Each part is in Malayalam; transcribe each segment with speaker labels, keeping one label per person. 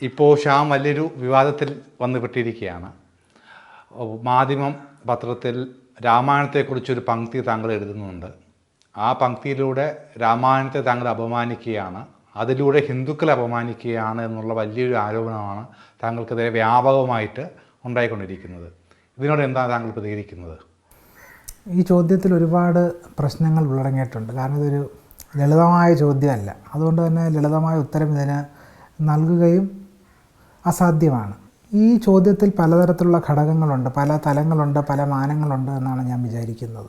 Speaker 1: ഇപ്പോൾ ശ്യാം വലിയൊരു വിവാദത്തിൽ വന്നുപെട്ടിരിക്കുകയാണ്. മാധ്യമം പത്രത്തിൽ രാമായണത്തെക്കുറിച്ചൊരു പംക്തി താങ്കൾ എഴുതുന്നുണ്ട്. ആ പംക്തിയിലൂടെ രാമായണത്തെ താങ്കൾ അപമാനിക്കുകയാണ്, അതിലൂടെ ഹിന്ദുക്കളെ അപമാനിക്കുകയാണ് എന്നുള്ള വലിയൊരു ആരോപണമാണ് താങ്കൾക്കെതിരെ വ്യാപകമായിട്ട് ഉണ്ടായിക്കൊണ്ടിരിക്കുന്നത്. ഇതിനോട് എന്താണ് താങ്കൾ പ്രതികരിക്കുന്നത്?
Speaker 2: ഈ ചോദ്യത്തിൽ ഒരുപാട് പ്രശ്നങ്ങൾ ഉള്ളടങ്ങിയിട്ടുണ്ട്. കാരണം ഇതൊരു ലളിതമായ ചോദ്യമല്ല. അതുകൊണ്ട് തന്നെ ലളിതമായ ഉത്തരം ഇതിന് നൽകുകയും അസാധ്യമാണ്. ഈ ചോദ്യത്തിൽ പലതരത്തിലുള്ള ഘടകങ്ങളുണ്ട്, പല തലങ്ങളുണ്ട്, പല മാനങ്ങളുണ്ട് എന്നാണ് ഞാൻ വിചാരിക്കുന്നത്.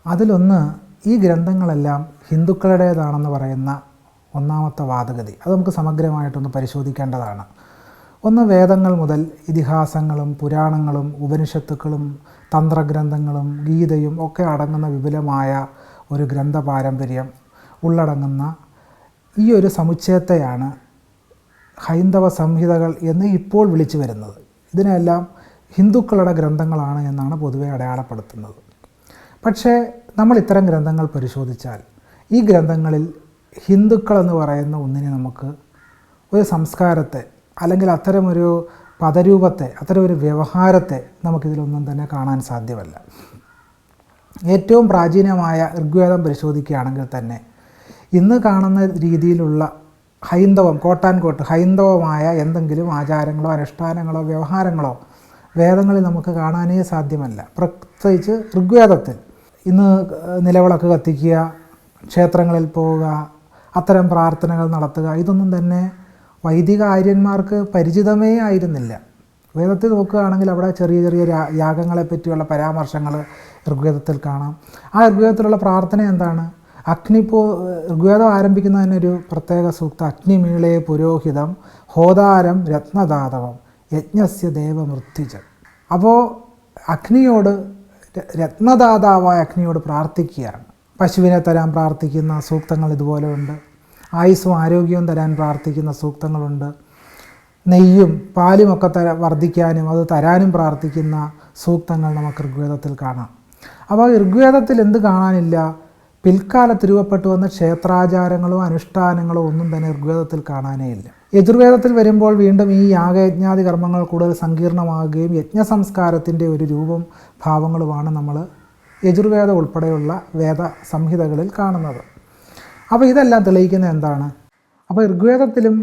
Speaker 2: അതിലൊന്ന്, ഈ ഗ്രന്ഥങ്ങളെല്ലാം ഹിന്ദുക്കളുടേതാണെന്ന് പറയുന്ന ഒന്നാമത്തെ വാദഗതി. അത് നമുക്ക് സമഗ്രമായിട്ടൊന്ന് പരിശോധിക്കേണ്ടതാണ്. ഒന്ന്, വേദങ്ങൾ മുതൽ ഇതിഹാസങ്ങളും പുരാണങ്ങളും ഉപനിഷത്തുക്കളും തന്ത്രഗ്രന്ഥങ്ങളും ഗീതയും ഒക്കെ അടങ്ങുന്ന വിപുലമായ ഒരു ഗ്രന്ഥ പാരമ്പര്യം ഉള്ളടങ്ങുന്ന ഈ ഒരു സമുച്ചയത്തെയാണ് ഹൈന്ദവ സംഹിതകൾ എന്ന് ഇപ്പോൾ വിളിച്ചു വരുന്നത്. ഇതിനെല്ലാം ഹിന്ദുക്കളുടെ ഗ്രന്ഥങ്ങളാണ് എന്നാണ് പൊതുവെ അടയാളപ്പെടുത്തുന്നത്. പക്ഷേ നമ്മൾ ഇത്തരം ഗ്രന്ഥങ്ങൾ പരിശോധിച്ചാൽ ഈ ഗ്രന്ഥങ്ങളിൽ ഹിന്ദുക്കളെന്ന് പറയുന്ന ഒന്നിനെ നമുക്ക് ഒരു സംസ്കാരത്തെ അല്ലെങ്കിൽ അത്തരമൊരു പദരൂപത്തെ, അത്തരമൊരു വ്യവഹാരത്തെ നമുക്കിതിലൊന്നും തന്നെ കാണാൻ സാധ്യമല്ല. ഏറ്റവും പ്രാചീനമായ ഋഗ്വേദം പരിശോധിക്കുകയാണെങ്കിൽ തന്നെ ഇന്ന് കാണുന്ന രീതിയിലുള്ള ഹൈന്ദവം, കോട്ടാൻകോട്ട് ഹൈന്ദവമായ എന്തെങ്കിലും ആചാരങ്ങളോ അനുഷ്ഠാനങ്ങളോ വ്യവഹാരങ്ങളോ വേദങ്ങളിൽ നമുക്ക് കാണാനേ സാധ്യമല്ല. പ്രത്യേകിച്ച് ഋഗ്വേദത്തിൽ ഇന്ന് നിലവിളക്ക് കത്തിക്കുക, ക്ഷേത്രങ്ങളിൽ പോവുക, അത്തരം പ്രാർത്ഥനകൾ നടത്തുക, ഇതൊന്നും തന്നെ വൈദിക ആര്യന്മാർക്ക് പരിചിതമേ ആയിരുന്നില്ല. വേദത്തിൽ നോക്കുകയാണെങ്കിൽ അവിടെ ചെറിയ ചെറിയ യാഗങ്ങളെ പറ്റിയുള്ള പരാമർശങ്ങൾ ഋഗ്വേദത്തിൽ കാണാം. ആ ഋഗ്വേദത്തിലുള്ള പ്രാർത്ഥന എന്താണ്? ഋഗ്വേദം ആരംഭിക്കുന്നതിന് ഒരു പ്രത്യേക സൂക്തം, അഗ്നിമീളേ പുരോഹിതം ഹോതാരം രത്നദാതവം യജ്ഞസ്യ ദേവമൃത്യുജം. അപ്പോൾ അഗ്നിയോട്, രത്നദാതാവായ അഗ്നിയോട് പ്രാർത്ഥിക്കുകയാണ്. പശുവിനെ തരാൻ പ്രാർത്ഥിക്കുന്ന സൂക്തങ്ങൾ ഇതുപോലെ ഉണ്ട്. ആയുസ്സും ആരോഗ്യവും തരാൻ പ്രാർത്ഥിക്കുന്ന സൂക്തങ്ങളുണ്ട്. നെയ്യും പാലുമൊക്കെ വർദ്ധിക്കാനും അത് തരാനും പ്രാർത്ഥിക്കുന്ന സൂക്തങ്ങൾ നമുക്ക് ഋഗ്വേദത്തിൽ കാണാം. അപ്പോൾ ഋഗ്വേദത്തിൽ എന്ത് കാണാനില്ല? പിൽക്കാലത്ത് രൂപപ്പെട്ടു വന്ന ക്ഷേത്രാചാരങ്ങളോ അനുഷ്ഠാനങ്ങളോ ഒന്നും തന്നെ ഋഗ്വേദത്തിൽ കാണാനേ ഇല്ല. യജുർവേദത്തിൽ വരുമ്പോൾ വീണ്ടും ഈ യാഗയജ്ഞാദി കർമ്മങ്ങൾ കൂടുതൽ സങ്കീർണമാകുകയും യജ്ഞസംസ്കാരത്തിൻ്റെ ഒരു രൂപം ഭാവങ്ങളുമാണ് നമ്മൾ യജുർവേദം ഉൾപ്പെടെയുള്ള വേദ സംഹിതകളിൽ കാണുന്നത്. അപ്പോൾ ഇതെല്ലാം തെളിയിക്കുന്നത് എന്താണ്? അപ്പോൾ ഋഗ്വേദത്തിലും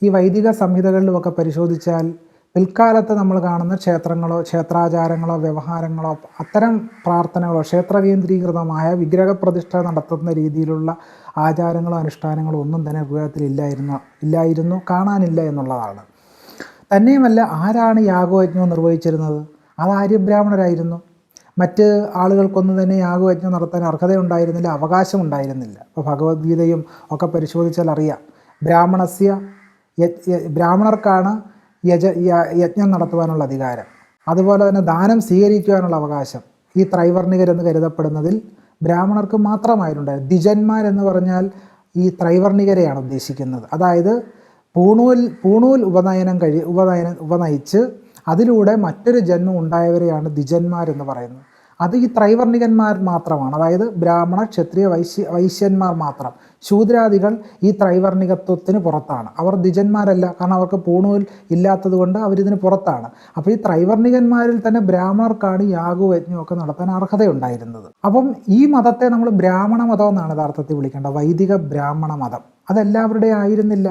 Speaker 2: ഈ വൈദിക സംഹിതകളിലുമൊക്കെ പരിശോധിച്ചാൽ പിൽക്കാലത്ത് നമ്മൾ കാണുന്ന ക്ഷേത്രങ്ങളോ ക്ഷേത്രാചാരങ്ങളോ വ്യവഹാരങ്ങളോ അത്തരം പ്രാർത്ഥനകളോ ക്ഷേത്രകേന്ദ്രീകൃതമായ വിഗ്രഹപ്രതിഷ്ഠ നടത്തുന്ന രീതിയിലുള്ള ആചാരങ്ങളോ അനുഷ്ഠാനങ്ങളോ ഒന്നും തന്നെ ഋഗ്വേദത്തിൽ ഇല്ലായിരുന്നു, കാണാനില്ല എന്നുള്ളതാണ്. തന്നെയുമല്ല, ആരാണ് യാഗയജ്ഞം നിർവഹിച്ചിരുന്നത്? അത് ആര്യബ്രാഹ്മണരായിരുന്നു. മറ്റ് ആളുകൾക്കൊന്നും തന്നെ യാഗയജ്ഞം നടത്താൻ അർഹതയുണ്ടായിരുന്നില്ല, അവകാശമുണ്ടായിരുന്നില്ല. ഇപ്പോൾ ഭഗവത്ഗീതയും ഒക്കെ പരിശോധിച്ചാൽ അറിയാം, ബ്രാഹ്മണർക്കാണ് യജ്ഞം നടത്തുവാനുള്ള അധികാരം. അതുപോലെ തന്നെ ദാനം സ്വീകരിക്കുവാനുള്ള അവകാശം ഈ ത്രൈവർണികരെന്ന് കരുതപ്പെടുന്നതിൽ ബ്രാഹ്മണർക്ക് മാത്രമായിട്ടുണ്ടായിരുന്നു. ദ്വിജന്മാരെന്ന് പറഞ്ഞാൽ ഈ ത്രൈവർണികരെയാണ് ഉദ്ദേശിക്കുന്നത്. അതായത് പൂണൂൽ ഉപനയിച്ച് അതിലൂടെ മറ്റൊരു ജന്മം ഉണ്ടായവരെയാണ് ദ്വിജന്മാരെന്ന് പറയുന്നത്. അത് ഈ ത്രൈവർണികന്മാർ മാത്രമാണ്. അതായത് ബ്രാഹ്മണ ക്ഷത്രിയ വൈശ്യന്മാർ മാത്രം. ശൂദ്രാദികൾ ഈ ത്രൈവർണികത്വത്തിന് പുറത്താണ്. അവർ ദ്വിജന്മാരല്ല, കാരണം അവർക്ക് പൂണൂൽ ഇല്ലാത്തത് കൊണ്ട് അവരിതിന് പുറത്താണ്. അപ്പോൾ ഈ ത്രൈവർണികന്മാരിൽ തന്നെ ബ്രാഹ്മണർക്കാണ് യാഗവും യജ്ഞവും ഒക്കെ നടത്താൻ അർഹതയുണ്ടായിരുന്നത്. അപ്പം ഈ മതത്തെ നമ്മൾ ബ്രാഹ്മണ മതം എന്നാണ് യഥാർത്ഥത്തിൽ വിളിക്കേണ്ടത്, വൈദിക ബ്രാഹ്മണ മതം. അതെല്ലാവരുടെയും ആയിരുന്നില്ല.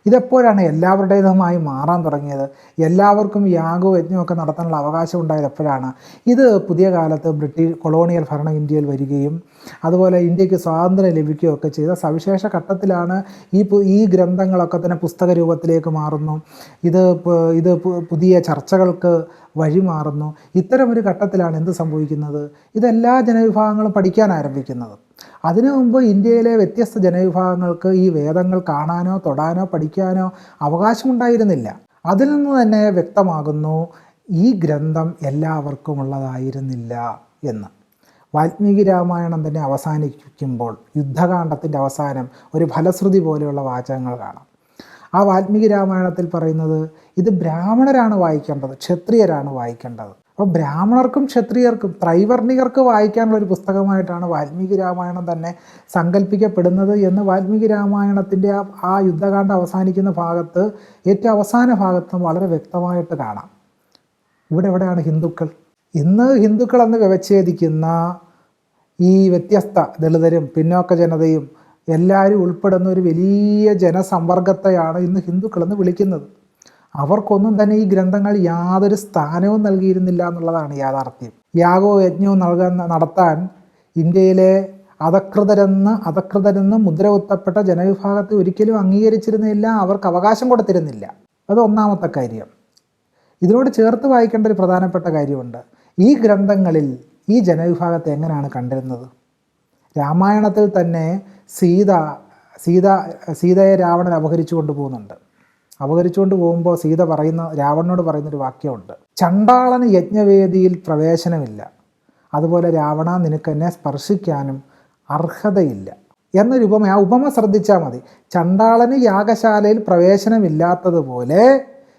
Speaker 2: ഇതെപ്പോഴാണ് എല്ലാവരുടേതുമായി മാറാൻ തുടങ്ങിയത്? എല്ലാവർക്കും യാഗവും യജ്ഞമൊക്കെ നടത്താനുള്ള അവകാശം ഉണ്ടായത് എപ്പോഴാണ്? ഇത് പുതിയ കാലത്ത് ബ്രിട്ടീഷ് കൊളോണിയൽ ഭരണം ഇന്ത്യയിൽ വരികയും അതുപോലെ ഇന്ത്യക്ക് സ്വാതന്ത്ര്യം ലഭിക്കുകയൊക്കെ ചെയ്ത സവിശേഷ ഘട്ടത്തിലാണ് ഈ ഗ്രന്ഥങ്ങളൊക്കെ തന്നെ പുസ്തക രൂപത്തിലേക്ക് മാറുന്നു. ഇത് പുതിയ ചർച്ചകൾക്ക് വഴിമാറുന്നു. ഇത്തരമൊരു ഘട്ടത്തിലാണ് എന്ത് സംഭവിക്കുന്നത്? ഇതെല്ലാ ജനവിഭാഗങ്ങളും പഠിക്കാൻ ആരംഭിക്കുന്നത്. അതിനു മുമ്പ് ഇന്ത്യയിലെ വ്യത്യസ്ത ജനവിഭാഗങ്ങൾക്ക് ഈ വേദങ്ങൾ കാണാനോ തൊടാനോ പഠിക്കാനോ അവകാശമുണ്ടായിരുന്നില്ല. അതിൽ നിന്ന് തന്നെ വ്യക്തമാകുന്നു ഈ ഗ്രന്ഥം എല്ലാവർക്കും ഉള്ളതായിരുന്നില്ല എന്ന്. വാൽമീകി രാമായണം തന്നെ അവസാനിക്കുമ്പോൾ യുദ്ധകാണ്ഡത്തിൻ്റെ അവസാനം ഒരു ഫലശ്രുതി പോലെയുള്ള വാചകങ്ങൾ കാണാം. ആ വാൽമീകി രാമായണത്തിൽ പറയുന്നത് ഇത് ബ്രാഹ്മണരാണ് വായിക്കേണ്ടത്, ക്ഷത്രിയരാണ് വായിക്കേണ്ടത്. അപ്പോൾ ബ്രാഹ്മണർക്കും ക്ഷത്രിയർക്കും ത്രൈവർണികർക്ക് വായിക്കാനുള്ള ഒരു പുസ്തകമായിട്ടാണ് വാൽമീകി രാമായണം തന്നെ സങ്കല്പിക്കപ്പെടുന്നത് എന്ന് വാൽമീകി രാമായണത്തിൻ്റെ ആ യുദ്ധകാന്ഡം അവസാനിക്കുന്ന ഭാഗത്ത് ഏറ്റവും അവസാന ഭാഗത്തും വളരെ വ്യക്തമായിട്ട് കാണാം. ഇവിടെ എവിടെയാണ് ഹിന്ദുക്കൾ? ഇന്ന് ഹിന്ദുക്കൾ എന്ന് വ്യവച്ഛേദിക്കുന്ന ഈ വ്യത്യസ്ത ദളിതരും പിന്നോക്ക ജനതയും എല്ലാവരും ഉൾപ്പെടുന്ന ഒരു വലിയ ജനസമ്പർക്കത്തെയാണ് ഇന്ന് ഹിന്ദുക്കളെന്ന് വിളിക്കുന്നത്. അവർക്കൊന്നും തന്നെ ഈ ഗ്രന്ഥങ്ങൾ യാതൊരു സ്ഥാനവും നൽകിയിരുന്നില്ല എന്നുള്ളതാണ് യാഥാർത്ഥ്യം. യാഗവും യജ്ഞവും നടത്താൻ ഇന്ത്യയിലെ അധകൃതരെന്ന് മുദ്ര കുത്തപ്പെട്ട ജനവിഭാഗത്തെ ഒരിക്കലും അംഗീകരിച്ചിരുന്നില്ല, അവർക്ക് അവകാശം കൊടുത്തിരുന്നില്ല. അത് ഒന്നാമത്തെ കാര്യം. ഇതിനോട് ചേർത്ത് വായിക്കേണ്ട ഒരു പ്രധാനപ്പെട്ട കാര്യമുണ്ട്. ഈ ഗ്രന്ഥങ്ങളിൽ ഈ ജനവിഭാഗത്തെ എങ്ങനെയാണ് കണ്ടിരുന്നത്? രാമായണത്തിൽ തന്നെ സീതയെ രാവണൻ അപഹരിച്ചു കൊണ്ടുപോകുന്നുണ്ട്. അപഹരിച്ചുകൊണ്ട് പോകുമ്പോൾ സീത രാവണനോട് പറയുന്നൊരു വാക്യമുണ്ട്, ചണ്ടാളന് യജ്ഞവേദിയിൽ പ്രവേശനമില്ല, അതുപോലെ രാവണ നിനക്ക് എന്നെ സ്പർശിക്കാനും അർഹതയില്ല എന്നൊരു ഉപമ. ആ ഉപമ ശ്രദ്ധിച്ചാൽ മതി. ചണ്ടാളന് യാഗശാലയിൽ പ്രവേശനമില്ലാത്തതുപോലെ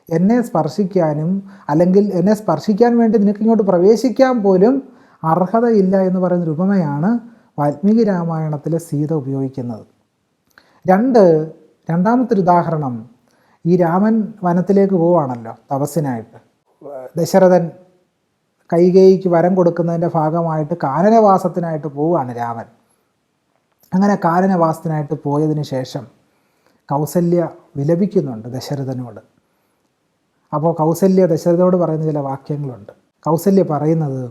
Speaker 2: എന്നെ സ്പർശിക്കാനും അല്ലെങ്കിൽ എന്നെ സ്പർശിക്കാൻ വേണ്ടി നിനക്ക് ഇങ്ങോട്ട് പ്രവേശിക്കാൻ പോലും അർഹതയില്ല എന്ന് പറയുന്നൊരു ഉപമയാണ് വാൽമീകി രാമായണത്തിലെ സീത ഉപയോഗിക്കുന്നത്. രണ്ടാമത്തെ ഉദാഹരണം, ഈ രാമൻ വനത്തിലേക്ക് പോവുകയാണല്ലോ തപസ്സിനായിട്ട്. ദശരഥൻ കൈകേയിക്ക് വരം കൊടുക്കുന്നതിൻ്റെ ഭാഗമായിട്ട് കാനനവാസത്തിനായിട്ട് പോവുകയാണ് രാമൻ. അങ്ങനെ കാനനവാസത്തിനായിട്ട് പോയതിന് ശേഷം കൗസല്യ വിലപിക്കുന്നുണ്ട് ദശരഥനോട്. അപ്പോൾ കൗസല്യ ദശരഥനോട് പറയുന്ന ചില വാക്യങ്ങളുണ്ട്. കൗസല്യ പറയുന്നത്,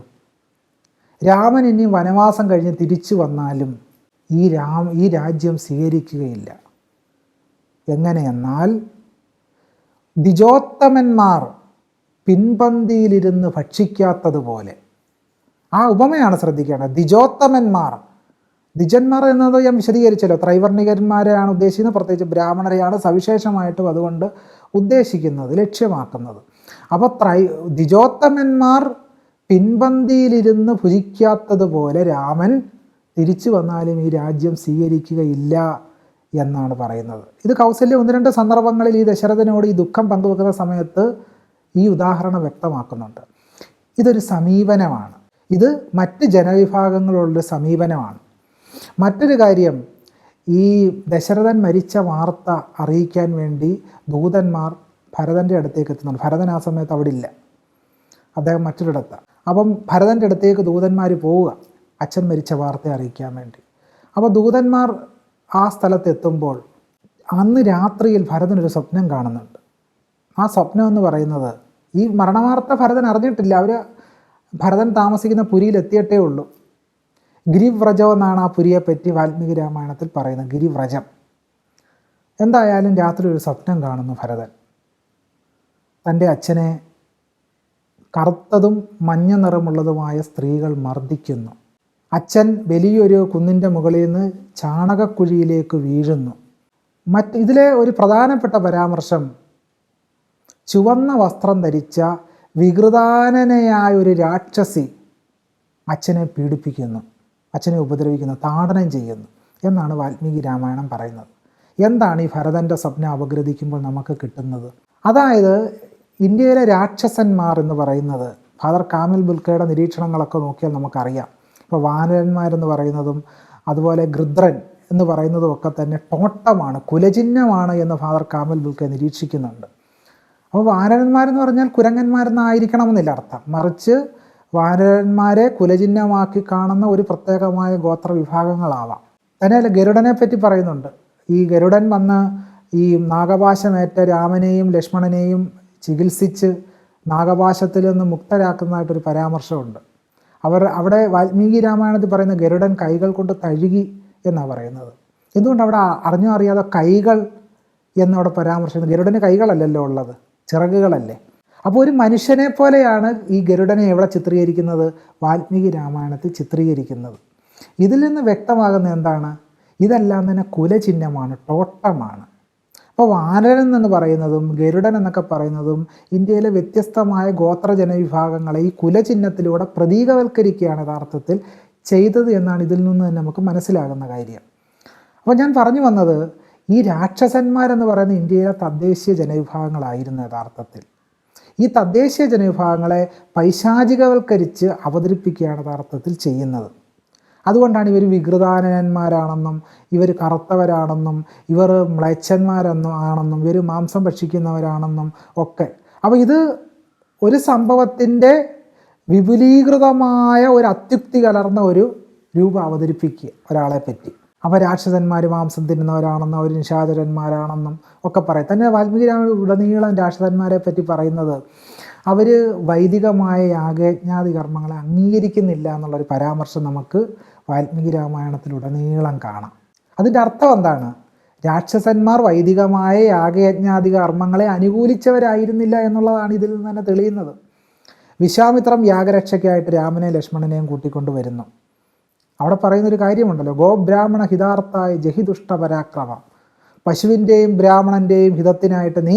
Speaker 2: രാമൻ ഇനി വനവാസം കഴിഞ്ഞ് തിരിച്ചു വന്നാലും ഈ രാജ്യം സ്വീകരിക്കുകയില്ല. എങ്ങനെയെന്നാൽ ദ്വിജോത്തമന്മാർ പിൻപന്തിയിലിരുന്ന് ഭക്ഷിക്കാത്തതുപോലെ. ആ ഉപമയാണ് ശ്രദ്ധിക്കേണ്ടത്. ദ്വിജന്മാർ എന്നത് ഞാൻ വിശദീകരിച്ചല്ലോ, ത്രൈവർണികന്മാരെയാണ് ഉദ്ദേശിക്കുന്നത്. പ്രത്യേകിച്ച് ബ്രാഹ്മണരെയാണ് സവിശേഷമായിട്ടും അതുകൊണ്ട് ഉദ്ദേശിക്കുന്നത്, ലക്ഷ്യമാക്കുന്നത്. അപ്പോൾ ദ്വിജോത്തമന്മാർ പിൻപന്തിയിലിരുന്ന് ഭുജിക്കാത്തതുപോലെ രാമൻ തിരിച്ചു വന്നാലും ഈ രാജ്യം സ്വീകരിക്കുകയില്ല എന്നാണ് പറയുന്നത്. ഇത് കൗസല്യ 1-2 സന്ദർഭങ്ങളിൽ ഈ ദശരഥനോട് ഈ ദുഃഖം പങ്കുവെക്കുന്ന സമയത്ത് ഈ ഉദാഹരണം വ്യക്തമാക്കുന്നുണ്ട്. ഇതൊരു സമീപനമാണ്. ഇത് മറ്റ് ജനവിഭാഗങ്ങളുള്ള സമീപനമാണ്. മറ്റൊരു കാര്യം, ഈ ദശരഥൻ മരിച്ച വാർത്ത അറിയിക്കാൻ വേണ്ടി ദൂതന്മാർ ഭരതൻ്റെ അടുത്തേക്ക് എത്തുന്നുണ്ട്. ഭരതൻ ആ സമയത്ത് അവിടെ ഇല്ല, അദ്ദേഹം മറ്റൊരിടത്താണ്. അപ്പം ഭരതൻ്റെ അടുത്തേക്ക് ദൂതന്മാർ പോവുക അച്ഛൻ മരിച്ച വാർത്ത അറിയിക്കാൻ വേണ്ടി. അപ്പോൾ ദൂതന്മാർ ആ സ്ഥലത്തെത്തുമ്പോൾ അന്ന് രാത്രിയിൽ ഭരതനൊരു സ്വപ്നം കാണുന്നുണ്ട്. ആ സ്വപ്നം എന്ന് പറയുന്നത്, ഈ മരണവാർത്ത ഭരതൻ അറിഞ്ഞിട്ടില്ല, ഭരതൻ താമസിക്കുന്ന പുരിയിൽ എത്തിയിട്ടേ ഉള്ളൂ. ഗിരിവ്രജം എന്നാണ് ആ പുരിയെപ്പറ്റി വാൽമീകി രാമായണത്തിൽ പറയുന്നത്, ഗിരിവ്രജം. എന്തായാലും രാത്രി ഒരു സ്വപ്നം കാണുന്നു ഭരതൻ. തൻ്റെ അച്ഛനെ കറുത്തതും മഞ്ഞ നിറമുള്ളതുമായ സ്ത്രീകൾ മർദ്ദിക്കുന്നു. അച്ഛൻ വലിയൊരു കുന്നിൻ്റെ മുകളിൽ നിന്ന് ചാണകക്കുഴിയിലേക്ക് വീഴുന്നു. ഇതിലെ ഒരു പ്രധാനപ്പെട്ട പരാമർശം, ചുവന്ന വസ്ത്രം ധരിച്ച വികൃതാനനയായ ഒരു രാക്ഷസി അച്ഛനെ പീഡിപ്പിക്കുന്നു, അച്ഛനെ ഉപദ്രവിക്കുന്നു, താടനം ചെയ്യുന്നു എന്നാണ് വാൽമീകി രാമായണം പറയുന്നത്. എന്താണ് ഈ ഭരതൻ്റെ സ്വപ്നം അപഗ്രഥിക്കുമ്പോൾ നമുക്ക് കിട്ടുന്നത്? അതായത് ഇന്ത്യയിലെ രാക്ഷസന്മാർ എന്ന് പറയുന്നത് ഫാദർ കാമിൽ ബുൽക്കയുടെ നിരീക്ഷണങ്ങളൊക്കെ നോക്കിയാൽ നമുക്കറിയാം. ഇപ്പോൾ വാനരന്മാരെന്ന് പറയുന്നതും അതുപോലെ ഗൃദ്രൻ എന്ന് പറയുന്നതും ഒക്കെ തന്നെ ടോട്ടമാണ്, കുലചിഹ്നമാണ് എന്ന് ഫാദർ കാമിൽ ബുൽക്ക നിരീക്ഷിക്കുന്നുണ്ട്. അപ്പോൾ വാനരന്മാരെന്ന് പറഞ്ഞാൽ കുരങ്ങന്മാരെന്നായിരിക്കണമെന്നില്ല അർത്ഥം, മറിച്ച് വാനരന്മാരെ കുലചിഹ്നമാക്കി കാണുന്ന ഒരു പ്രത്യേകമായ ഗോത്ര വിഭാഗങ്ങളാവാം. തന്നെയല്ല ഗരുഡനെ പറ്റി പറയുന്നുണ്ട്. ഈ ഗരുഡൻ വന്ന് ഈ നാഗപാശമേറ്റ രാമനെയും ലക്ഷ്മണനെയും ചികിത്സിച്ച് നാഗപാശത്തിൽ നിന്ന് മുക്തരാക്കുന്നതായിട്ടൊരു പരാമർശമുണ്ട്. അവിടെ വാൽമീകി രാമായണത്തിൽ പറയുന്ന ഗരുഡൻ കൈകൾ കൊണ്ട് തഴുകി എന്നാണ് പറയുന്നത്. എന്തുകൊണ്ട് അവിടെ അറിഞ്ഞോ അറിയാതെ കൈകൾ എന്നവിടെ പരാമർശിക്കുന്നത്? ഗരുഡന് കൈകളല്ലല്ലോ ഉള്ളത്, ചിറകുകളല്ലേ. അപ്പോൾ ഒരു മനുഷ്യനെ പോലെയാണ് ഈ ഗരുഡനെ എവിടെ ചിത്രീകരിക്കുന്നത്? വാൽമീകി രാമായണത്തിൽ ചിത്രീകരിക്കുന്നത്. ഇതിൽ നിന്ന് വ്യക്തമാകുന്ന എന്താണ്? ഇതെല്ലാം തന്നെ കുലചിഹ്നമാണ്, ടോട്ടമാണ്. അപ്പോൾ വാനരൻ എന്ന് പറയുന്നതും ഗരുഡൻ എന്നൊക്കെ പറയുന്നതും ഇന്ത്യയിലെ വ്യത്യസ്തമായ ഗോത്ര ജനവിഭാഗങ്ങളെ ഈ കുലചിഹ്നത്തിലൂടെ പ്രതീകവൽക്കരിക്കുകയാണ് യഥാർത്ഥത്തിൽ ചെയ്തത് എന്നാണ് ഇതിൽ നിന്ന് തന്നെ നമുക്ക് മനസ്സിലാകുന്ന കാര്യം. അപ്പോൾ ഞാൻ പറഞ്ഞു വന്നത്, ഈ രാക്ഷസന്മാരെന്ന് പറയുന്ന ഇന്ത്യയിലെ തദ്ദേശീയ ജനവിഭാഗങ്ങളായിരുന്നു യഥാർത്ഥത്തിൽ. ഈ തദ്ദേശീയ ജനവിഭാഗങ്ങളെ പൈശാചികവൽക്കരിച്ച് അവതരിപ്പിക്കുകയാണ് യഥാർത്ഥത്തിൽ ചെയ്യുന്നത്. അതുകൊണ്ടാണ് ഇവർ വികൃതാനന്മാരാണെന്നും ഇവർ കറുത്തവരാണെന്നും ഇവർ മ്ലേച്ഛന്മാരെന്നും ഇവർ മാംസം ഭക്ഷിക്കുന്നവരാണെന്നും ഒക്കെ. അപ്പോൾ ഇത് ഒരു സംഭവത്തിൻ്റെ വിപുലീകൃതമായ ഒരു അത്യുക്തി കലർന്ന ഒരു രൂപം അവതരിപ്പിക്കുക ഒരാളെ പറ്റി. അപ്പോൾ രാക്ഷസന്മാർ മാംസം തിന്നുന്നവരാണെന്നും അവർ നിശാചരന്മാരാണെന്നും ഒക്കെ പറയും. തന്നെ വാൽമീകി ഉടനീളം രാക്ഷസന്മാരെ പറ്റി പറയുന്നത് അവർ വൈദികമായ യാഗയജ്ഞാതി കർമ്മങ്ങളെ അംഗീകരിക്കുന്നില്ല എന്നുള്ളൊരു പരാമർശം നമുക്ക് വാൽമീകി രാമായണത്തിലുടനീളം കാണാം. അതിൻ്റെ അർത്ഥം എന്താണ്? രാക്ഷസന്മാർ വൈദികമായ യാഗയജ്ഞാതി കർമ്മങ്ങളെ അനുകൂലിച്ചവരായിരുന്നില്ല എന്നുള്ളതാണ് ഇതിൽ നിന്ന് തന്നെ തെളിയുന്നത്. വിശ്വാമിത്രം യാഗരക്ഷയ്ക്കായിട്ട് രാമനെയും ലക്ഷ്മണനെയും കൂട്ടിക്കൊണ്ട് വരുന്നു. അവിടെ പറയുന്നൊരു കാര്യമുണ്ടല്ലോ, ഗോബ്രാഹ്മണ ഹിതാർത്ഥായ ജഹിദുഷ്ട പരാക്രമ, പശുവിൻ്റെയും ബ്രാഹ്മണൻ്റെയും ഹിതത്തിനായിട്ട് നീ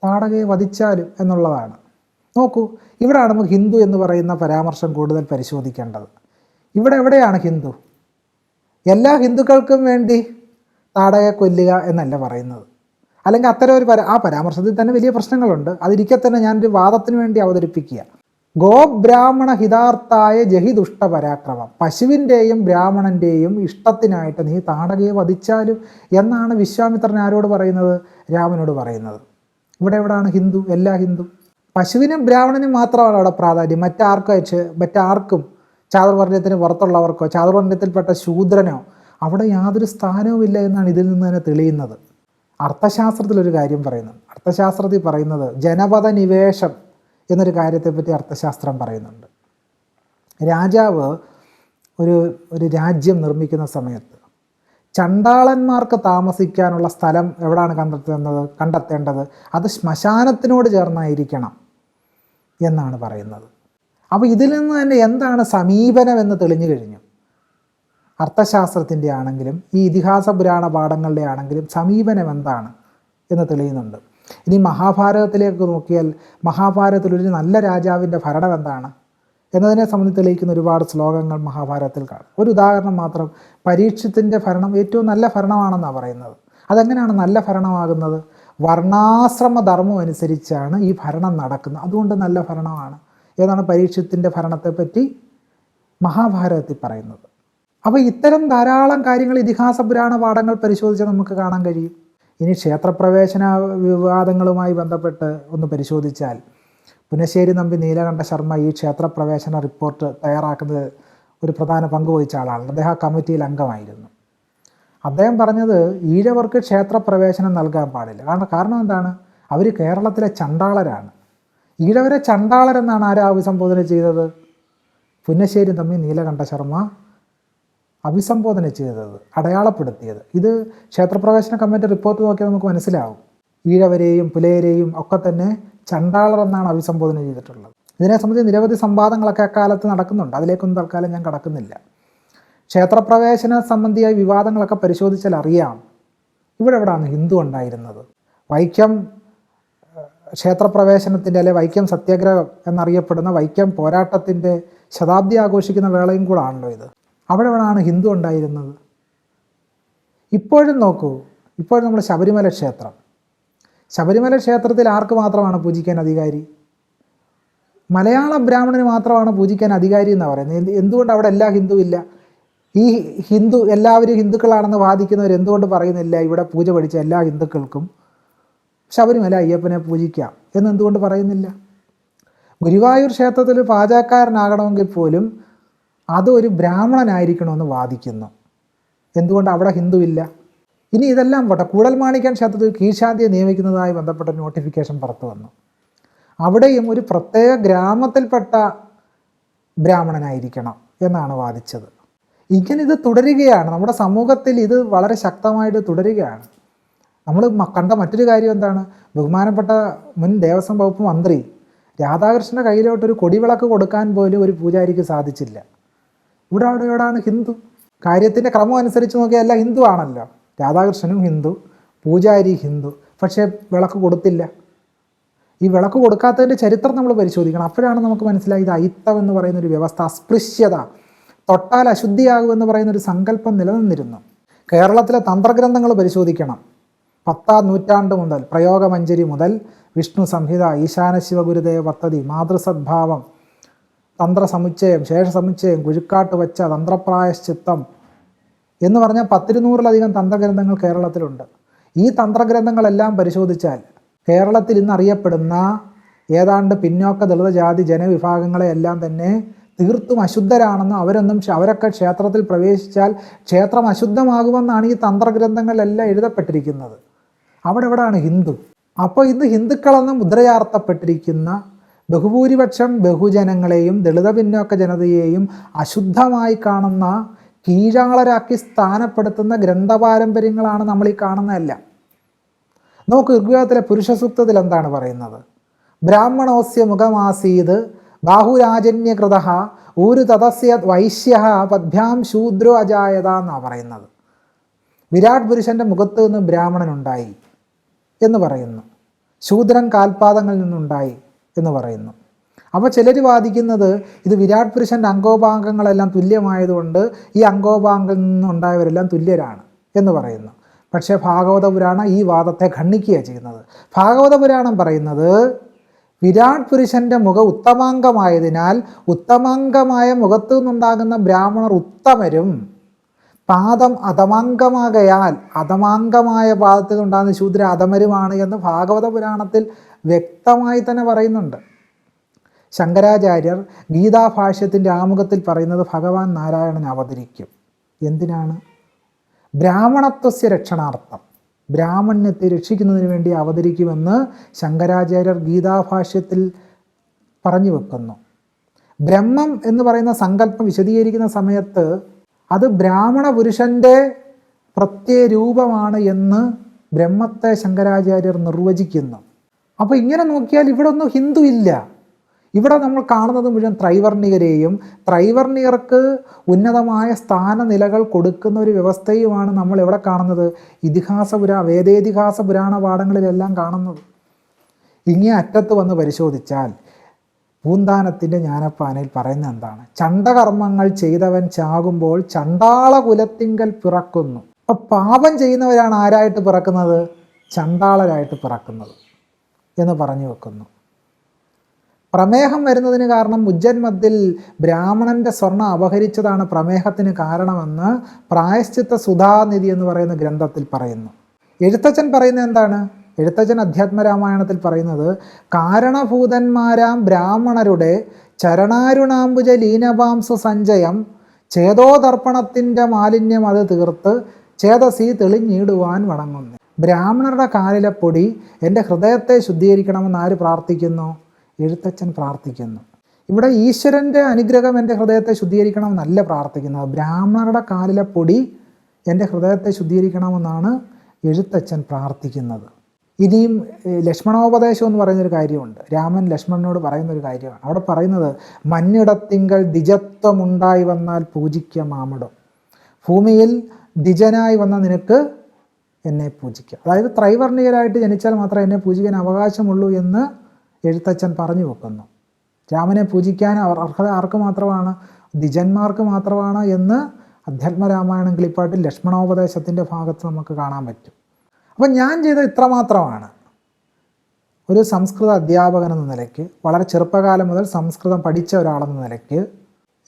Speaker 2: താടകയെ വധിച്ചാലും എന്നുള്ളതാണ്. നോക്കൂ, ഇവിടെയാണ് നമുക്ക് ഹിന്ദു എന്ന് പറയുന്ന പരാമർശം കൂടുതൽ പരിശോധിക്കേണ്ടത്. ഇവിടെ എവിടെയാണ് ഹിന്ദു? എല്ലാ ഹിന്ദുക്കൾക്കും വേണ്ടി താടകയെ കൊല്ലുക എന്നല്ല പറയുന്നത്. അല്ലെങ്കിൽ അത്തരം ഒരു ആ പരാമർശത്തിൽ തന്നെ വലിയ പ്രശ്നങ്ങളുണ്ട്. അതിരിക്കെ തന്നെ ഞാനൊരു വാദത്തിന് വേണ്ടി അവതരിപ്പിക്കുക. ഗോബ്രാഹ്മണ ഹിതാർത്ഥായ ജഹിദുഷ്ട പരാക്രമം, പശുവിൻ്റെയും ബ്രാഹ്മണൻ്റെയും ഇഷ്ടത്തിനായിട്ട് നീ താടകയെ വധിച്ചാലും എന്നാണ് വിശ്വാമിത്രൻ ആരോട് പറയുന്നത്? രാമനോട് പറയുന്നത്. ഇവിടെ എവിടെയാണ് ഹിന്ദു? എല്ലാ ഹിന്ദു പശുവിനും ബ്രാഹ്മണനും മാത്രമാണ് അവിടെ പ്രാധാന്യം. മറ്റാർക്കും ചാതുർവർണ്ണയത്തിന് പുറത്തുള്ളവർക്കോ ചാതുർവർണ്ണയത്തിൽപ്പെട്ട ശൂദ്രനോ അവിടെ യാതൊരു സ്ഥാനവുമില്ല എന്നാണ് ഇതിൽ നിന്ന് തന്നെ തെളിയുന്നത്. അർത്ഥശാസ്ത്രത്തിലൊരു കാര്യം പറയുന്നുണ്ട്. അർത്ഥശാസ്ത്രത്തിൽ പറയുന്നത് ജനപദ നിവേശം എന്നൊരു കാര്യത്തെപ്പറ്റി അർത്ഥശാസ്ത്രം പറയുന്നുണ്ട്. രാജാവ് ഒരു രാജ്യം നിർമ്മിക്കുന്ന സമയത്ത് ചണ്ടാളന്മാർക്ക് താമസിക്കാനുള്ള സ്ഥലം എവിടെയാണ് കണ്ടെത്തേണ്ടത്? അത് ശ്മശാനത്തിനോട് ചേർന്നായിരിക്കണം എന്നാണ് പറയുന്നത്. അപ്പോൾ ഇതിൽ നിന്ന് തന്നെ എന്താണ് സമീപനം എന്ന് തെളിഞ്ഞു കഴിഞ്ഞു. അർത്ഥശാസ്ത്രത്തിൻ്റെ ആണെങ്കിലും ഈ ഇതിഹാസ പുരാണ പാഠങ്ങളുടെ ആണെങ്കിലും സമീപനം എന്താണ് എന്ന് തെളിയുന്നുണ്ട്. ഇനി മഹാഭാരതത്തിലേക്ക് നോക്കിയാൽ മഹാഭാരതത്തിലൊരു നല്ല രാജാവിൻ്റെ ഭരണം എന്താണ് എന്നതിനെ സംബന്ധിച്ച് തെളിയിക്കുന്ന ഒരുപാട് ശ്ലോകങ്ങൾ മഹാഭാരതത്തിൽ കാണും. ഒരു ഉദാഹരണം മാത്രം, പരീക്ഷത്തിൻ്റെ ഭരണം ഏറ്റവും നല്ല ഭരണമാണെന്നാണ് പറയുന്നത്. അതെങ്ങനെയാണ് നല്ല ഭരണമാകുന്നത്? വർണ്ണാശ്രമ ധർമ്മം അനുസരിച്ചാണ് ഈ ഭരണം നടക്കുന്നത്, അതുകൊണ്ട് നല്ല ഭരണമാണ് എന്നാണ് പരീക്ഷത്തിൻ്റെ ഭരണത്തെപ്പറ്റി മഹാഭാരതത്തിൽ പറയുന്നത്. അപ്പോൾ ഇത്തരം ധാരാളം കാര്യങ്ങൾ ഇതിഹാസ പുരാണ പാഠങ്ങൾ പരിശോധിച്ചാൽ നമുക്ക് കാണാൻ കഴിയും. ഇനി ക്ഷേത്രപ്രവേശന വിവാദങ്ങളുമായി ബന്ധപ്പെട്ട് ഒന്ന് പരിശോധിച്ചാൽ പുനശ്ശേരി നമ്പി നീലകണ്ഠ ശർമ്മ ഈ ക്ഷേത്രപ്രവേശന റിപ്പോർട്ട് തയ്യാറാക്കുന്നത് ഒരു പ്രധാന പങ്ക് വഹിച്ച ആളാണ്. അദ്ദേഹം ആ കമ്മിറ്റിയിൽ അംഗമായിരുന്നു. അദ്ദേഹം പറഞ്ഞത് ഈഴവർക്ക് ക്ഷേത്രപ്രവേശനം നൽകാൻ പാടില്ല. കാരണം എന്താണ്? അവർ കേരളത്തിലെ ചണ്ടാളരാണ്. ഈഴവരെ ചണ്ടാളരെന്നാണ് ആരാ അഭിസംബോധന ചെയ്തത്? പുന്നശ്ശേരി തമ്പി നീലകണ്ഠ ശർമ്മ അഭിസംബോധന ചെയ്തത്, അടയാളപ്പെടുത്തിയത്. ഇത് ക്ഷേത്രപ്രവേശന കമ്മിറ്റി റിപ്പോർട്ട് നോക്കിയാൽ നമുക്ക് മനസ്സിലാവും. ഈഴവരെയും പുലയരെയും ഒക്കെ തന്നെ ചണ്ടാളർ എന്നാണ് അഭിസംബോധന ചെയ്തിട്ടുള്ളത്. ഇതിനെ സംബന്ധിച്ച് നിരവധി സംവാദങ്ങളൊക്കെ അക്കാലത്ത് നടക്കുന്നുണ്ട്. അതിലേക്കൊന്നും തൽക്കാലം ഞാൻ കടക്കുന്നില്ല. ക്ഷേത്രപ്രവേശന സംബന്ധിയായ വിവാദങ്ങളൊക്കെ പരിശോധിച്ചാൽ അറിയാം ഇവിടെ എവിടെയാണ് ഹിന്ദു ഉണ്ടായിരുന്നത്. വൈക്കം ക്ഷേത്രപ്രവേശനത്തിൻ്റെ അല്ലെ വൈക്കം സത്യാഗ്രഹം എന്നറിയപ്പെടുന്ന വൈക്കം പോരാട്ടത്തിൻ്റെ ശതാബ്ദി ആഘോഷിക്കുന്ന വേളയും കൂടാണല്ലോ ഇത്. അവിടെ എവിടെയാണ് ഹിന്ദു ഉണ്ടായിരുന്നത്? ഇപ്പോഴും നോക്കൂ, ഇപ്പോഴും നമ്മൾ ശബരിമല ക്ഷേത്രത്തിൽ ആർക്ക് മാത്രമാണ് പൂജിക്കാൻ അധികാരി? മലയാള ബ്രാഹ്മണന് മാത്രമാണ് പൂജിക്കാൻ അധികാരി എന്നാണ് പറയുന്നത്. എന്തുകൊണ്ട് അവിടെ എല്ലാ ഹിന്ദു ഇല്ല? ഈ ഹിന്ദു എല്ലാവരും ഹിന്ദുക്കളാണെന്ന് വാദിക്കുന്നവർ എന്തുകൊണ്ട് പറയുന്നില്ല ഇവിടെ പൂജ പഠിച്ച എല്ലാ ഹിന്ദുക്കൾക്കും ശബരിമല അയ്യപ്പനെ പൂജിക്കാം എന്നെന്തുകൊണ്ട് പറയുന്നില്ല? ഗുരുവായൂർ ക്ഷേത്രത്തിൽ പാചകക്കാരനാകണമെങ്കിൽ പോലും അതൊരു ബ്രാഹ്മണനായിരിക്കണമെന്ന് വാദിക്കുന്നു. എന്തുകൊണ്ട് അവിടെ ഹിന്ദു ഇല്ല? ഇനി ഇതെല്ലാം പോട്ടെ, കൂടൽമാണിക്യം ക്ഷേത്രത്തിൽ കീഴ്ശാന്തിയെ നിയമിക്കുന്നതായി ബന്ധപ്പെട്ട നോട്ടിഫിക്കേഷൻ പുറത്തു വന്നു. അവിടെയും ഒരു പ്രത്യേക ഗ്രാമത്തിൽപ്പെട്ട ബ്രാഹ്മണനായിരിക്കണം എന്നാണ് വാദിച്ചത്. ഇങ്ങനെ ഇത് തുടരുകയാണ്. നമ്മുടെ സമൂഹത്തിൽ ഇത് വളരെ ശക്തമായിട്ട് തുടരുകയാണ്. നമ്മൾ കണ്ട മറ്റൊരു കാര്യം എന്താണ്? ബഹുമാനപ്പെട്ട മുൻ ദേവസ്വം വകുപ്പ് മന്ത്രി രാധാകൃഷ്ണൻ്റെ കയ്യിലോട്ടൊരു കൊടിവിളക്ക് കൊടുക്കാൻ പോലും ഒരു പൂജാരിക്ക് സാധിച്ചില്ല. ഇവിടെയാണ് ഹിന്ദു? കാര്യത്തിൻ്റെ ക്രമം അനുസരിച്ച് നോക്കിയാൽ എല്ലാം ഹിന്ദു ആണല്ലോ. രാധാകൃഷ്ണനും ഹിന്ദു, പൂജാരി ഹിന്ദു, പക്ഷേ വിളക്ക് കൊടുത്തില്ല. ഈ വിളക്ക് കൊടുക്കാത്തതിൻ്റെ ചരിത്രം നമ്മൾ പരിശോധിക്കണം. അപ്പോഴാണ് നമുക്ക് മനസ്സിലായി ഇത് അയിത്തം എന്ന് പറയുന്നൊരു വ്യവസ്ഥ, അസ്പൃശ്യത, തൊട്ടാൽ അശുദ്ധിയാകുമെന്ന് പറയുന്നൊരു സങ്കല്പം നിലനിന്നിരുന്നു. കേരളത്തിലെ തന്ത്രഗ്രന്ഥങ്ങൾ പരിശോധിക്കണം. 10ാം നൂറ്റാണ്ട് മുതൽ പ്രയോഗമഞ്ജരി മുതൽ വിഷ്ണു സംഹിത, ഈശാന ശിവഗുരുദേവ പദ്ധതി, മാതൃസദ്ഭാവം, തന്ത്രസമുച്ചയം, ശേഷസമുച്ചയം, കുഴിക്കാട്ട് വച്ച, തന്ത്രപ്രായശ്ചിത്തം എന്ന് പറഞ്ഞാൽ 10-200-ലധികം തന്ത്രഗ്രന്ഥങ്ങൾ കേരളത്തിലുണ്ട്. ഈ തന്ത്രഗ്രന്ഥങ്ങളെല്ലാം പരിശോധിച്ചാൽ കേരളത്തിൽ ഇന്ന് അറിയപ്പെടുന്ന ഏതാണ്ട് പിന്നോക്ക ദളിത് ജാതി ജനവിഭാഗങ്ങളെയെല്ലാം തന്നെ തീർത്തും അശുദ്ധരാണെന്നും അവരൊക്കെ ക്ഷേത്രത്തിൽ പ്രവേശിച്ചാൽ ക്ഷേത്രം അശുദ്ധമാകുമെന്നാണ് ഈ തന്ത്രഗ്രന്ഥങ്ങളിലെല്ലാം എഴുതപ്പെട്ടിരിക്കുന്നത്. എവിടെയാണ് ഹിന്ദു? അപ്പോൾ ഇന്ന് ഹിന്ദുക്കളെന്ന് മുദ്രചാർത്തപ്പെട്ടിരിക്കുന്ന ബഹുഭൂരിപക്ഷം ബഹുജനങ്ങളെയും ദളിത പിന്നോക്ക ജനതയെയും അശുദ്ധമായി കാണുന്ന, കീഴാളരാക്കി സ്ഥാനപ്പെടുത്തുന്ന ഗ്രന്ഥപാരമ്പര്യങ്ങളാണ് നമ്മൾ ഈ കാണുന്നതെല്ലാം. നമുക്ക് ഋഗ്വേദത്തിലെ പുരുഷ സൂക്തത്തിൽ എന്താണ് പറയുന്നത്? ബ്രാഹ്മണോസ്യ മുഖമാസീത് ബാഹുരാജന്യകൃത ഊരു തദസ്യ വൈശ്യ പദ്ഭ്യാം ശൂദ്രോ അജായത എന്നാണ് പറയുന്നത്. വിരാട് പുരുഷൻ്റെ മുഖത്ത് നിന്ന് ബ്രാഹ്മണനുണ്ടായി എന്ന് പറയുന്നു. ശൂദ്രൻ കാൽപാദങ്ങളിൽ നിന്നുണ്ടായി എന്ന് പറയുന്നു. അപ്പോൾ ചിലർ വാദിക്കുന്നത് ഇത് വിരാട് പുരുഷൻ്റെ അംഗോപാംഗങ്ങളെല്ലാം തുല്യമായതുകൊണ്ട് ഈ അംഗോപാംഗങ്ങളിൽ നിന്നുണ്ടായവരെല്ലാം തുല്യരാണ് എന്ന് പറയുന്നു. പക്ഷേ ഭാഗവത പുരാണം ഈ വാദത്തെ ഖണ്ഡിക്കുകയാണ് ചെയ്യുന്നത്. ഭാഗവത പുരാണം പറയുന്നത് വിരാട് പുരുഷൻ്റെ മുഖം ഉത്തമാംഗമായതിനാൽ ഉത്തമാംഗമായ മുഖത്തു നിന്നുണ്ടാകുന്ന ബ്രാഹ്മണർ ഉത്തമരും, പാദം അധമാംഗമാകയാൽ അധമാംഗമായ പാദത്തിൽ നിന്നുണ്ടാകുന്ന ശൂദ്ര അധമരുമാണ് എന്ന് ഭാഗവത പുരാണത്തിൽ വ്യക്തമായി തന്നെ പറയുന്നുണ്ട്. ശങ്കരാചാര്യർ ഗീതാഭാഷ്യത്തിൻ്റെ ആമുഖത്തിൽ പറയുന്നത് ഭഗവാൻ നാരായണൻ അവതരിക്കും. എന്തിനാണ്? ബ്രാഹ്മണത്വസ്യ രക്ഷണാർത്ഥം, ബ്രാഹ്മണ്യത്തെ രക്ഷിക്കുന്നതിന് വേണ്ടി അവതരിക്കുമെന്ന് ശങ്കരാചാര്യർ ഗീതാഭാഷ്യത്തിൽ പറഞ്ഞു വെക്കുന്നു. ബ്രഹ്മം എന്ന് പറയുന്ന സങ്കല്പം വിശദീകരിക്കുന്ന സമയത്ത് അത് ബ്രാഹ്മണ പുരുഷൻ്റെ പ്രത്യരൂപമാണ് എന്ന് ബ്രഹ്മത്തെ ശങ്കരാചാര്യർ നിർവചിക്കുന്നു. അപ്പോൾ ഇങ്ങനെ നോക്കിയാൽ ഇവിടെ ഒന്നും ഹിന്ദു ഇല്ല. ഇവിടെ നമ്മൾ കാണുന്നത് മുഴുവൻ ത്രൈവർണികരെയും ത്രൈവർണികർക്ക് ഉന്നതമായ സ്ഥാനനിലകൾ കൊടുക്കുന്ന ഒരു വ്യവസ്ഥയുമാണ് നമ്മൾ എവിടെ കാണുന്നത്? വേദേതിഹാസ പുരാണ പാഠങ്ങളിലെല്ലാം കാണുന്നത്. ഇങ്ങേ അറ്റത്ത് വന്ന് പരിശോധിച്ചാൽ പൂന്താനത്തിൻ്റെ ജ്ഞാനപ്പാനയിൽ പറയുന്ന എന്താണ്? ചണ്ഡകർമ്മങ്ങൾ ചെയ്തവൻ ചാകുമ്പോൾ ചണ്ടാള കുലത്തിങ്കൽ പിറക്കുന്നു. അപ്പം പാപം ചെയ്യുന്നവരാണ് ആരായിട്ട് പിറക്കുന്നത്? ചണ്ടാളരായിട്ട് പിറക്കുന്നത് എന്ന് പറഞ്ഞു വെക്കുന്നു. പ്രമേഹം വരുന്നതിന് കാരണം മുജ്ജന്മത്തിൽ ബ്രാഹ്മണൻ്റെ സ്വർണം അപഹരിച്ചതാണ് പ്രമേഹത്തിന് കാരണമെന്ന് പ്രായശ്ചിത്ത സുധാനിധി എന്ന് പറയുന്ന ഗ്രന്ഥത്തിൽ പറയുന്നു. എഴുത്തച്ഛൻ പറയുന്നത് എന്താണ്? എഴുത്തച്ഛൻ അധ്യാത്മരാമായണത്തിൽ പറയുന്നത് കാരണഭൂതന്മാരാം ബ്രാഹ്മണരുടെ ചരണാരുണാംബുജ ലീനപാംസു സഞ്ചയം ചേതോദർപ്പണത്തിൻ്റെ മാലിന്യം അത് തീർത്ത് ചേതസി തെളിഞ്ഞിടുവാൻ വണങ്ങുന്നു. ബ്രാഹ്മണരുടെ കാലിലെ പൊടി എൻ്റെ ഹൃദയത്തെ ശുദ്ധീകരിക്കണമെന്ന് ആര് പ്രാർത്ഥിക്കുന്നു? എഴുത്തച്ഛൻ പ്രാർത്ഥിക്കുന്നു. ഇവിടെ ഈശ്വരൻ്റെ അനുഗ്രഹം എൻ്റെ ഹൃദയത്തെ ശുദ്ധീകരിക്കണമെന്നല്ല പ്രാർത്ഥിക്കുന്നത്. ബ്രാഹ്മണരുടെ കാലിലെ പൊടി എൻ്റെ ഹൃദയത്തെ ശുദ്ധീകരിക്കണമെന്നാണ് എഴുത്തച്ഛൻ പ്രാർത്ഥിക്കുന്നത്. ഇനിയും ലക്ഷ്മണോപദേശം എന്ന് പറയുന്നൊരു കാര്യമുണ്ട്. രാമൻ ലക്ഷ്മണനോട് പറയുന്നൊരു കാര്യമാണ്. അവിടെ പറയുന്നത് മഞ്ഞിടത്തിങ്കൽ ദ്വിജത്വമുണ്ടായി വന്നാൽ പൂജിക്ക മാമിടം, ഭൂമിയിൽ ദ്വിജനായി വന്ന നിനക്ക് എന്നെ പൂജിക്കാം. അതായത് ത്രൈവർണികരായിട്ട് ജനിച്ചാൽ മാത്രമേ എന്നെ പൂജിക്കാൻ അവകാശമുള്ളൂ എന്ന് എഴുത്തച്ഛൻ പറഞ്ഞു വെക്കുന്നു. രാമനെ പൂജിക്കാൻ അർഹത ആർക്ക് മാത്രമാണ്? ദ്വിജന്മാർക്ക് മാത്രമാണ് എന്ന് അധ്യാത്മരാമായണം കിളിപ്പാട്ടിൽ ലക്ഷ്മണോപദേശത്തിൻ്റെ ഭാഗത്ത് നമുക്ക് കാണാൻ പറ്റും. അപ്പം ഞാൻ ചെയ്ത ഇത്രമാത്രമാണ്. ഒരു സംസ്കൃത അധ്യാപകൻ എന്ന നിലയ്ക്ക്, വളരെ ചെറുപ്പകാലം മുതൽ സംസ്കൃതം പഠിച്ച ഒരാളെന്ന നിലയ്ക്ക്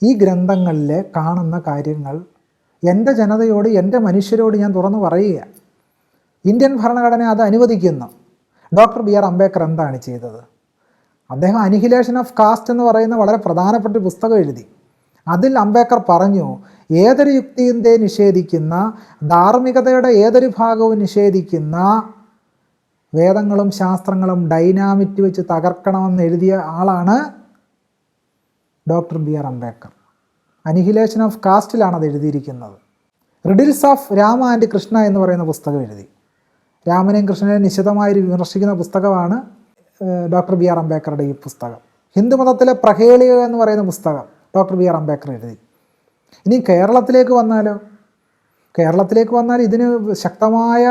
Speaker 2: ഈ ഗ്രന്ഥങ്ങളിലെ കാണുന്ന കാര്യങ്ങൾ എൻ്റെ ജനതയോട്, എൻ്റെ മനുഷ്യരോട് ഞാൻ തുറന്നു പറയുക. ഇന്ത്യൻ ഭരണഘടന അത് അനുവദിക്കുന്നു. ഡോക്ടർ ബി ആർ അംബേദ്കർ എന്താണ് ചെയ്തത്? അദ്ദേഹം അനിഹിലേഷൻ ഓഫ് കാസ്റ്റ് എന്ന് പറയുന്ന വളരെ പ്രധാനപ്പെട്ട പുസ്തകം എഴുതി. അതിൽ അംബേദ്കർ പറഞ്ഞു, ഏതൊരു യുക്തിയെ നിഷേധിക്കുന്ന, ധാർമ്മികതയുടെ ഏതൊരു ഭാഗവും നിഷേധിക്കുന്ന വേദങ്ങളും ശാസ്ത്രങ്ങളും ഡൈനാമിറ്റ് വെച്ച് തകർക്കണമെന്ന് എഴുതിയ ആളാണ് doctor B R Ambedkar. Annihilation of കാസ്റ്റിലാണ് അത് എഴുതിയിരിക്കുന്നത്. Riddles of Rama and Krishna എന്ന് പറയുന്ന പുസ്തകം എഴുതി. രാമനെയും കൃഷ്ണനെയും നിശിതമായി വിമർശിക്കുന്ന പുസ്തകമാണ് ഡോക്ടർ ബി ആർ അംബേദ്കറുടെ ഈ പുസ്തകം. ഹിന്ദുമതത്തിലെ പ്രഹേളിക എന്ന് പറയുന്ന പുസ്തകം ഡോക്ടർ ബി ആർ അംബേദ്കർ എഴുതി. ഇനി കേരളത്തിലേക്ക് വന്നാൽ ഇതിന് ശക്തമായ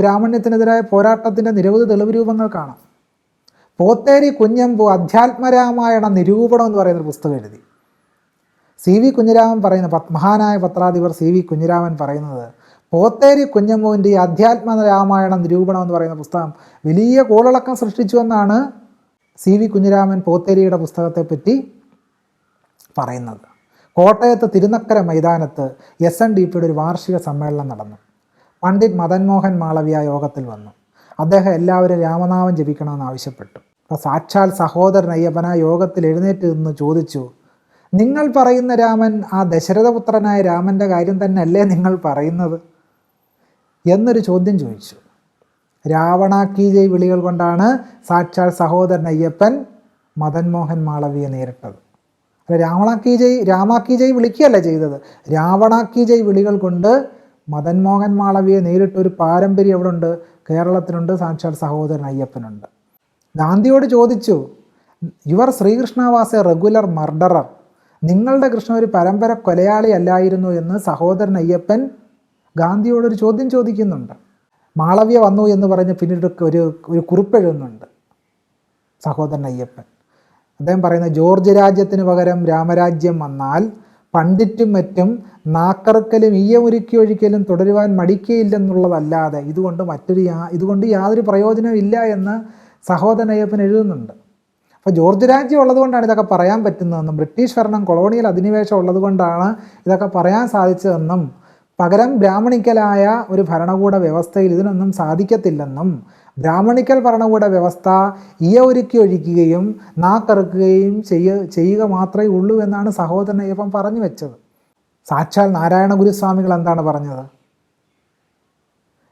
Speaker 2: ബ്രാഹ്മണ്യത്തിനെതിരായ പോരാട്ടത്തിൻ്റെ നിരവധി തെളിവ് രൂപങ്ങൾ കാണാം. പോത്തേരി കുഞ്ഞമ്പു അധ്യാത്മരാമായണ നിരൂപണം എന്ന് പറയുന്നൊരു പുസ്തകം എഴുതി. സി വി കുഞ്ഞിരാമൻ പറയുന്ന, മഹാനായ പത്രാധിപർ സി വി കുഞ്ഞിരാമൻ പറയുന്നത്, പോത്തേരി കുഞ്ഞമ്മുവിൻ്റെ ഈ അധ്യാത്മ രാമായണ നിരൂപണം എന്ന് പറയുന്ന പുസ്തകം വലിയ കോളിളക്കം സൃഷ്ടിച്ചു എന്നാണ് CV കുഞ്ഞിരാമൻ പോത്തേരിയുടെ പുസ്തകത്തെപ്പറ്റി പറയുന്നത്. കോട്ടയത്ത് തിരുനക്കര മൈതാനത്ത് SNDPയുടെ ഒരു വാർഷിക സമ്മേളനം നടന്നു. പണ്ഡിറ്റ് മദൻ മോഹൻ മാളവ്യ യോഗത്തിൽ വന്നു. അദ്ദേഹം എല്ലാവരും രാമനാമം ജപിക്കണമെന്ന് ആവശ്യപ്പെട്ടു. അപ്പോൾ സാക്ഷാൽ സഹോദരൻ അയ്യപ്പൻ ആ യോഗത്തിൽ എഴുന്നേറ്റ് നിന്ന് ചോദിച്ചു, നിങ്ങൾ പറയുന്ന രാമൻ ആ ദശരഥപുത്രനായ രാമൻ്റെ കാര്യം തന്നെ അല്ലേ നിങ്ങൾ പറയുന്നത് എന്നൊരു ചോദ്യം ചോദിച്ചു. രാവണാക്കി ജയ് വിളികൾ കൊണ്ടാണ് സാക്ഷാൽ സഹോദരൻ അയ്യപ്പൻ മദൻ മോഹൻ മാളവ്യയെ നേരിട്ടത്. അല്ല, രാമാക്കി ജയ് വിളിക്കുകയല്ല ചെയ്തത്, രാവണാക്കി ജയ് വിളികൾ കൊണ്ട് മദൻ മോഹൻ മാളവ്യയെ നേരിട്ടൊരു പാരമ്പര്യം എവിടെ ഉണ്ട്? കേരളത്തിലുണ്ട്. സാക്ഷാൽ സഹോദരൻ അയ്യപ്പനുണ്ട്. ഗാന്ധിയോട് ചോദിച്ചു, your Srikrishna was a regular murderer, നിങ്ങളുടെ കൃഷ്ണൻ ഒരു പരമ്പര കൊലയാളി അല്ലായിരുന്നു എന്ന് സഹോദരൻ അയ്യപ്പൻ ഗാന്ധിയോടൊരു ചോദ്യം ചോദിക്കുന്നുണ്ട്. മാളവ്യ വന്നു എന്ന് പറഞ്ഞ് പിന്നീട് ഒരു കുറിപ്പെഴുതുന്നുണ്ട് സഹോദരൻ അയ്യപ്പൻ. അദ്ദേഹം പറയുന്നത്, ജോർജ് രാജ്യത്തിന് പകരം രാമരാജ്യം വന്നാൽ പണ്ഡിറ്റും മറ്റും നാക്കറുക്കലും ഈയമുരുക്കി ഒഴിക്കലും തുടരുവാൻ മടിക്കയില്ലെന്നുള്ളതല്ലാതെ ഇതുകൊണ്ട് യാതൊരു പ്രയോജനവും ഇല്ല എന്ന് സഹോദരൻ അയ്യപ്പൻ എഴുതുന്നുണ്ട്. അപ്പോൾ ജോർജ് രാജ്യം ഉള്ളതുകൊണ്ടാണ് ഇതൊക്കെ പറയാൻ പറ്റുന്നതെന്നും ബ്രിട്ടീഷ് ഭരണം കൊളോണിയൽ അധിനിവേശം ഉള്ളതുകൊണ്ടാണ് ഇതൊക്കെ പറയാൻ സാധിച്ചതെന്നും പകരം ബ്രാഹ്മണിക്കലായ ഒരു ഭരണകൂട വ്യവസ്ഥയിൽ ഇതിനൊന്നും സാധിക്കത്തില്ലെന്നും ബ്രാഹ്മണിക്കൽ ഭരണകൂട വ്യവസ്ഥ ഈയ ഒരുക്കി ഒഴിക്കുകയും നാക്കറുക്കുകയും ചെയ്യുക മാത്രമേ ഉള്ളൂ എന്നാണ് സഹോദരൻ അയ്യപ്പൻ പറഞ്ഞു വെച്ചത്. സാക്ഷാൽ നാരായണ ഗുരുസ്വാമികൾ എന്താണ് പറഞ്ഞത്?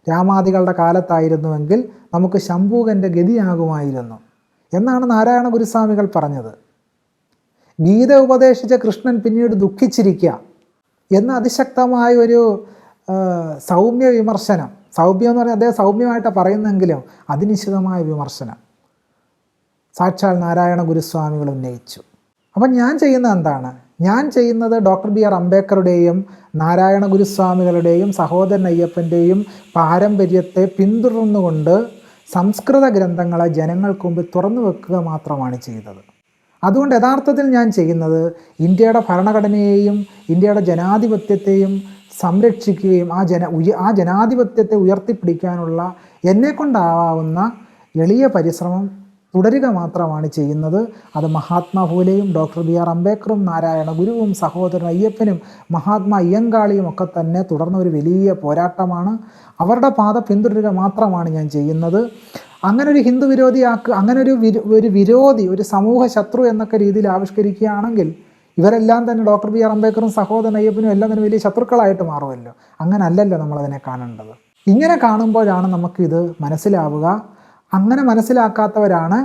Speaker 2: രാമാദികളുടെ കാലത്തായിരുന്നുവെങ്കിൽ നമുക്ക് ശംഭൂകൻ്റെ ഗതിയാകുമായിരുന്നു എന്നാണ് നാരായണ ഗുരുസ്വാമികൾ പറഞ്ഞത്. ഗീത ഉപദേശിച്ച കൃഷ്ണൻ പിന്നീട് ദുഃഖിച്ചിരിക്കുക എന്ന അതിശക്തമായ ഒരു സൗമ്യ വിമർശനം, സൗമ്യം എന്ന് പറഞ്ഞാൽ അദ്ദേഹം സൗമ്യമായിട്ട് പറയുന്നെങ്കിലും അതിനിശ്ചിതമായ വിമർശനം സാക്ഷാൽ നാരായണ ഗുരുസ്വാമികൾ ഉന്നയിച്ചു. അപ്പം ഞാൻ ചെയ്യുന്നത് എന്താണ്? ഞാൻ ചെയ്യുന്നത് ഡോക്ടർ BR അംബേദ്കറുടെയും നാരായണ ഗുരുസ്വാമികളുടെയും സഹോദരൻ അയ്യപ്പൻ്റെയും പാരമ്പര്യത്തെ പിന്തുടർന്നുകൊണ്ട് സംസ്കൃത ഗ്രന്ഥങ്ങളെ ജനങ്ങൾക്ക് മുമ്പിൽ തുറന്നു വെക്കുക മാത്രമാണ് ചെയ്തത്. അതുകൊണ്ട് യഥാർത്ഥത്തിൽ ഞാൻ ചെയ്യുന്നത് ഇന്ത്യയുടെ ഭരണഘടനയെയും ഇന്ത്യയുടെ ജനാധിപത്യത്തെയും സംരക്ഷിക്കുകയും ആ ജനാധിപത്യത്തെ ഉയർത്തിപ്പിടിക്കാനുള്ള എന്നെക്കൊണ്ടാവാവുന്ന എളിയ പരിശ്രമം തുടരുക മാത്രമാണ് ചെയ്യുന്നത്. അത് മഹാത്മാ ഫൂലെയും ഡോക്ടർ BR അംബേദ്കറും നാരായണ ഗുരുവും സഹോദരൻ അയ്യപ്പനും മഹാത്മാ അയ്യങ്കാളിയും ഒക്കെ തന്നെ തുടർന്ന ഒരു വലിയ പോരാട്ടമാണ്. അവരുടെ പാത പിന്തുടരുക മാത്രമാണ് ഞാൻ ചെയ്യുന്നത്. അങ്ങനെ ഒരു ഹിന്ദു അങ്ങനെ ഒരു വിരോധി, ഒരു സമൂഹ ശത്രു എന്നൊക്കെ രീതിയിൽ ആവിഷ്കരിക്കുകയാണെങ്കിൽ ഇവരെല്ലാം തന്നെ ഡോക്ടർ BR അംബേദ്കറും സഹോദരൻ അയ്യപ്പനും എല്ലാം തന്നെ വലിയ ശത്രുക്കളായിട്ട് മാറുമല്ലോ. അങ്ങനെ അല്ലല്ലോ നമ്മളതിനെ കാണേണ്ടത്. ഇങ്ങനെ കാണുമ്പോഴാണ് നമുക്കിത് മനസ്സിലാവുക. അങ്ങനെ മനസ്സിലാക്കാത്തവരാണ്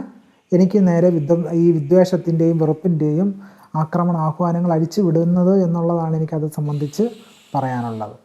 Speaker 2: എനിക്ക് നേരെ ഈ വിദ്വേഷത്തിൻ്റെയും വെറുപ്പിൻ്റെയും ആക്രമണ ആഹ്വാനങ്ങൾ അഴിച്ചു വിടുന്നത് എന്നുള്ളതാണ് എനിക്കത് സംബന്ധിച്ച് പറയാനുള്ളത്.